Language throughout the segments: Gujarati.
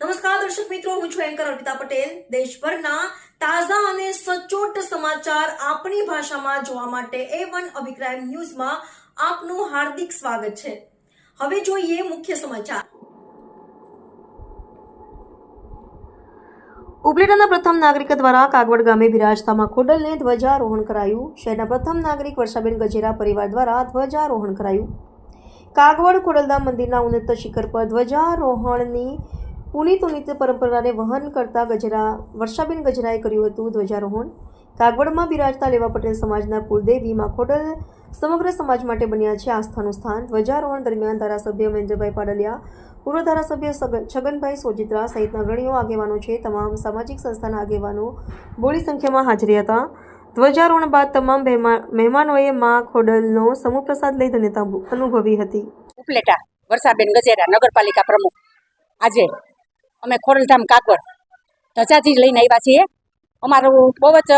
નમસ્કાર દર્શક મિત્રો, હું છું એન્કર અર્પિતા પટેલ। દેશભરના તાજા અને સચોટ સમાચાર આપણી ભાષામાં જોવા માટે A1 અભિપ્રાય ન્યૂઝમાં આપનું હાર્દિક સ્વાગત છે। હવે જોઈએ મુખ્ય સમાચાર। ઉપલેટાના પ્રથમ નાગરિક દ્વારા કાગવડ ગામે બિરાજતા ખોડલને ધ્વજારોહણ કરાયું। શહેરના પ્રથમ નાગરિક વર્ષાબેન ગજેરા પરિવાર દ્વારા ધ્વજારોહણ કરાયું। કાગવડ ખોડલધામ મંદિરના ઉન્નત શિખર પર ધ્વજારોહણની પુનિત પરંપરાને વહન કરતા વર્ષાબેન ગજરાએ કર્યું હતું ધ્વજારોહણ। કાગવડમાં બિરાજતા લેવા પટેલ સમાજના કુળદેવી માં ખોડલ સમગ્ર સમાજ માટે બન્યા છે આસ્થાનું સ્થાન। ધ્વજારોહણ દરમિયાન ધારાસભ્ય મહેન્દ્રભાઈ પાડલિયા, પૂર્વ ધારાસભ્ય છગનભાઈ સોજિત્રા સહિતના અગ્રણીઓ આગેવાનો છે। તમામ સામાજિક સંસ્થાના આગેવાનો બોડી સંખ્યામાં હાજરી હતા। ધ્વજારોહણ બાદ તમામ મહેમાનોએ માં ખોડલનો સમૂહ પ્રસાદ લઈ ધન્યતા અનુભવી હતી। ઉપલેટા વર્ષાબેન ગજેરા નગરપાલિકા પ્રમુખ। આજે અમે ખોડલધામ કાગવડ ધજાજી લઈને આવ્યા છીએ। અમારું બહુ જ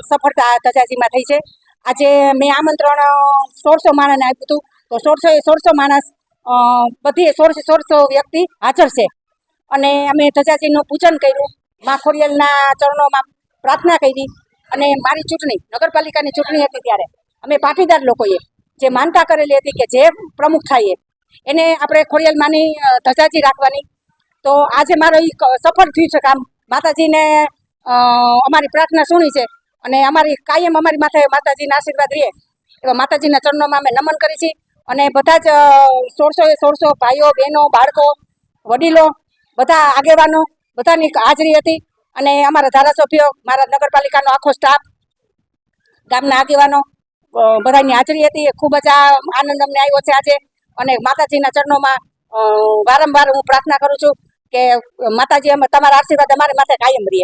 સફળતા ધજાજીમાં થઈ છે। આજે મેં આમંત્રણ 1600 માણસને આપ્યું હતું, તો 1600 માણસ બધી 1600 વ્યક્તિ હાજર છે। અને અમે ધજાજીનું પૂજન કર્યું, મા ખોડિયાલના ચરણોમાં પ્રાર્થના કરી। અને મારી ચૂંટણી નગરપાલિકાની ચૂંટણી હતી ત્યારે અમે પાટીદાર લોકોએ જે માનતા કરેલી હતી કે જે પ્રમુખ થાય એને આપણે ખોડિયાલમાંની ધજાજી રાખવાની। તો આજે મારો એ સફળ થયું છે કામ। માતાજીને અમારી પ્રાર્થના સુણી છે અને અમારી કાયમ અમારી માથે માતાજીના આશીર્વાદ રહે એવા માતાજીના ચરણોમાં અમે નમન કરી છીએ। અને બધા જ 1600 ભાઈઓ બહેનો બાળકો વડીલો બધા આગેવાનો બધાની હાજરી હતી। અને અમારા ધારાસભ્યો, મારા નગરપાલિકાનો આખો સ્ટાફ, ગામના આગેવાનો બધાની હાજરી હતી। ખૂબ જ આનંદ અમને આવ્યો છે આજે। અને માતાજીના ચરણોમાં વારંવાર હું પ્રાર્થના કરું છું કે માતાજી તમારા આશીર્વાદ અમારી માથે કાયમ રહે।